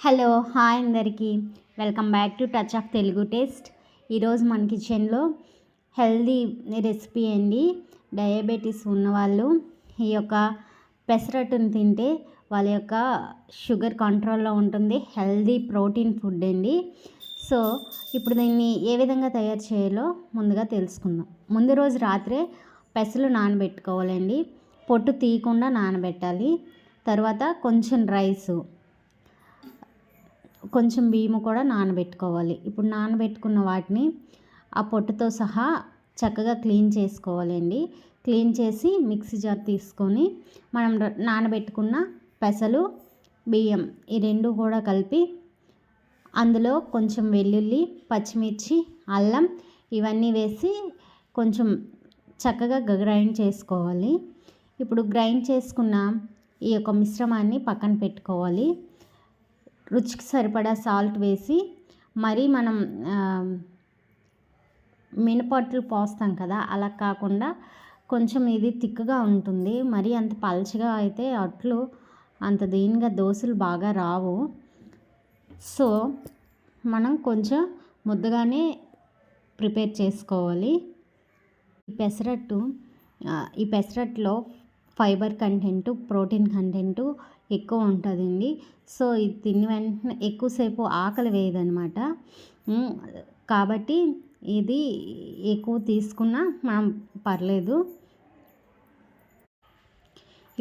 Hello hi అందరికీ welcome back to touch of Telugu taste. ఈరోజు మన కిచెన్లో హెల్దీ రెసిపీ అండి. డయాబెటీస్ ఉన్నవాళ్ళు ఈ యొక్క పెసరట్టును తింటే వాళ్ళ యొక్క షుగర్ కంట్రోల్లో ఉంటుంది. హెల్దీ ప్రోటీన్ ఫుడ్ అండి. సో ఇప్పుడు దీన్ని ఏ విధంగా తయారు చేయాలో ముందుగా తెలుసుకుందాం. ముందు రోజు రాత్రే పెసలు నానబెట్టుకోవాలండి. పొట్టు తీయకుండా నానబెట్టాలి. తర్వాత కొంచెం రైసు, కొంచెం బియ్యం కూడా నానబెట్టుకోవాలి. ఇప్పుడు నానబెట్టుకున్న వాటిని ఆ పొట్టుతో సహా చక్కగా క్లీన్ చేసుకోవాలండి. క్లీన్ చేసి మిక్సీ జార్ తీసుకొని మనం నానబెట్టుకున్న పెసలు, బియ్యం ఈ రెండు కూడా కలిపి అందులో కొంచెం వెల్లుల్లి, పచ్చిమిర్చి, అల్లం ఇవన్నీ వేసి కొంచెం చక్కగా గ్రైండ్ చేసుకోవాలి. ఇప్పుడు గ్రైండ్ చేసుకున్న ఈ యొక్క మిశ్రమాన్ని పక్కన పెట్టుకోవాలి. రుచికి సరిపడా సాల్ట్ వేసి, మరి మనం మినపట్లు పోస్తాం కదా, అలా కాకుండా కొంచెం ఇది తిక్కుగా ఉంటుంది. మరి అంత పలచగా అయితే అట్లు అంత దీనిగా దోశలు బాగా రావు. సో మనం కొంచెం ముద్దగానే ప్రిపేర్ చేసుకోవాలి. ఈ పెసరట్లో ఫైబర్ కంటెంటు, ప్రోటీన్ కంటెంటు ఎక్కువ ఉంటుందండి. సో ఇది తిని వెంటనే ఎక్కువసేపు ఆకలి వేయదనమాట. కాబట్టి ఇది ఎక్కువ తీసుకున్నా మనం పర్లేదు.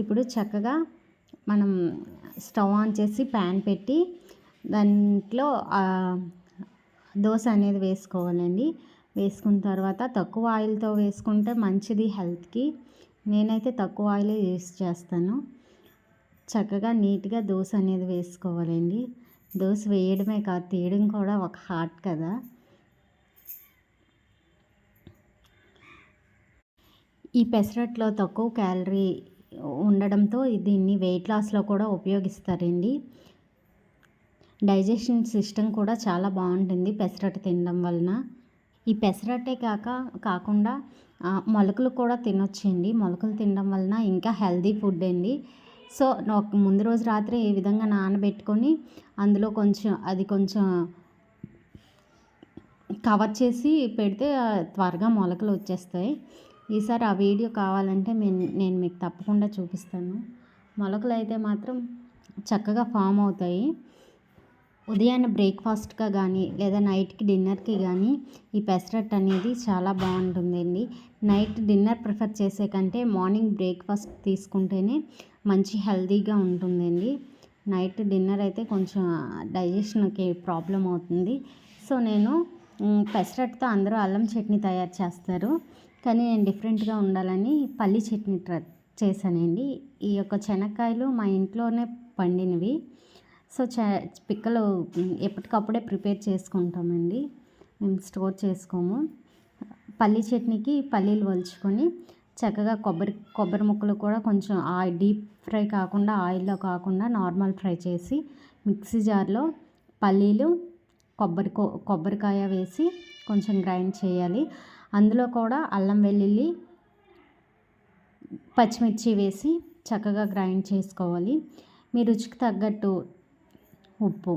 ఇప్పుడు చక్కగా మనం స్టవ్ ఆన్ చేసి ప్యాన్ పెట్టి దాంట్లో దోశ అనేది వేసుకోవాలండి. వేసుకున్న తర్వాత తక్కువ ఆయిల్తో వేసుకుంటే మంచిది హెల్త్కి. నేనైతే తక్కువ ఆయిలే యూస్ చేస్తాను. చక్కగా నీట్గా దోశ అనేది వేసుకోవాలండి. దోశ వేయడమే కాదు, తీయడం కూడా ఒక హార్ట్ కదా. ఈ పెసరట్లో తక్కువ క్యాలరీ ఉండడంతో దీన్ని వెయిట్ లాస్లో కూడా ఉపయోగిస్తారండి. డైజెషన్ సిస్టమ్ కూడా చాలా బాగుంటుంది పెసరట్టు తినడం వలన. ఈ పెసరట్టే కాకుండా మొలకలు కూడా తినొచ్చండి. మొలకలు తినడం వలన ఇంకా హెల్దీ ఫుడ్ అండి. సో ముందు రోజు రాత్రి ఈ విధంగా నానబెట్టుకొని అందులో కొంచెం కవర్ చేసి పెడితే త్వరగా మొలకలు వచ్చేస్తాయి. ఈసారి ఆ వీడియో కావాలంటే నేను మీకు తప్పకుండా చూపిస్తాను. మొలకలు అయితే మాత్రం చక్కగా ఫామ్ అవుతాయి. ఉదయాన్నే బ్రేక్ఫాస్ట్గా కానీ లేదా నైట్కి డిన్నర్కి కానీ ఈ పెసరట్టు అనేది చాలా బాగుంటుందండి. నైట్ డిన్నర్ ప్రిఫర్ చేసే కంటే మార్నింగ్ బ్రేక్ఫాస్ట్ తీసుకుంటేనే మంచి హెల్తీగా ఉంటుందండి. నైట్ డిన్నర్ అయితే కొంచెం డైజెషన్కి ప్రాబ్లం అవుతుంది. సో నేను పెసరట్టుతో అందరూ అల్లం చట్నీ తయారు చేస్తారు, కానీ నేను డిఫరెంట్గా ఉండాలని పల్లి చట్నీ చేశానండి. ఈ యొక్క శనక్కాయలు మా ఇంట్లోనే పండినవి. సో పిక్కలు ఎప్పటికప్పుడే ప్రిపేర్ చేసుకుంటామండి, మేము స్టోర్ చేసుకోము. పల్లీ చట్నీకి పల్లీలు వలుచుకొని చక్కగా కొబ్బరి ముక్కలు కూడా కొంచెం డీప్ ఫ్రై కాకుండా, ఆయిల్లో కాకుండా నార్మల్ ఫ్రై చేసి మిక్సీ జార్లో పల్లీలు, కొబ్బరికాయ వేసి కొంచెం గ్రైండ్ చేయాలి. అందులో కూడా అల్లం వెల్లుల్లి పచ్చిమిర్చి వేసి చక్కగా గ్రైండ్ చేసుకోవాలి. మీ రుచికి తగ్గట్టు ఉప్పు,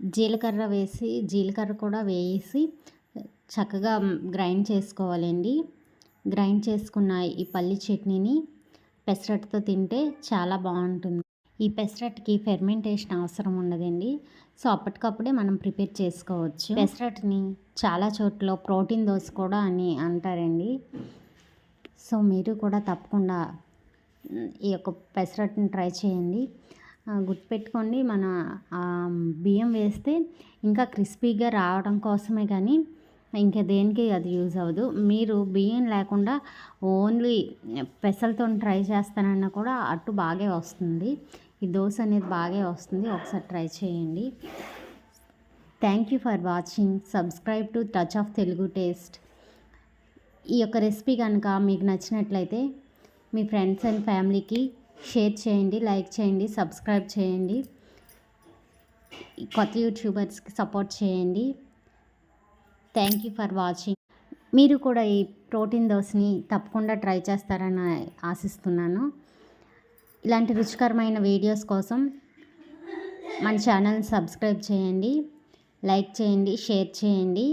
జీలకర్ర కూడా వేసి చక్కగా గ్రైండ్ చేసుకోవాలండి. గ్రైండ్ చేసుకున్న ఈ పల్లి చట్నీని పెసరట్టుతో తింటే చాలా బాగుంటుంది. ఈ పెసరట్టుకి ఫెర్మెంటేషన్ అవసరం ఉండదండి. సో అప్పటికప్పుడే మనం ప్రిపేర్ చేసుకోవచ్చు. పెసరట్టుని చాలా చోట్ల ప్రోటీన్ దోశ కూడా అని అంటారండి. సో మీరు కూడా తప్పకుండా ఈ యొక్క పెసరట్టుని ట్రై చేయండి. గుర్తుపెట్టుకోండి, మన బియ్యం వేస్తే ఇంకా క్రిస్పీగా రావడం కోసమే, కానీ ఇంకా దేనికి అది యూజ్ అవ్వదు. మీరు బియ్యం లేకుండా ఓన్లీ పెసలతో ట్రై చేస్తానన్నా కూడా అట్టు బాగా వస్తుంది. ఈ దోశ అనేది బాగా వస్తుంది. ఒకసారి ట్రై చేయండి. Thank you for watching. Subscribe to touch of Telugu taste. ఈ యొక్క రెసిపీ కనుక మీకు నచ్చినట్లయితే మీ ఫ్రెండ్స్ అండ్ ఫ్యామిలీకి షేర్ చేయండి, లైక్ చేయండి, సబ్స్క్రైబ్ చేయండి. కొత్త యూట్యూబర్స్కి సపోర్ట్ చేయండి. Thank you for watching. మీరు కూడా ఈ ప్రోటీన్ దోశని తప్పకుండా ట్రై చేస్తారని ఆశిస్తున్నాను. ఇలాంటి రుచికరమైన వీడియోస్ కోసం మన ఛానల్ని సబ్స్క్రైబ్ చేయండి, లైక్ చేయండి, షేర్ చేయండి.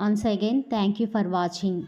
Once again thank you for watching.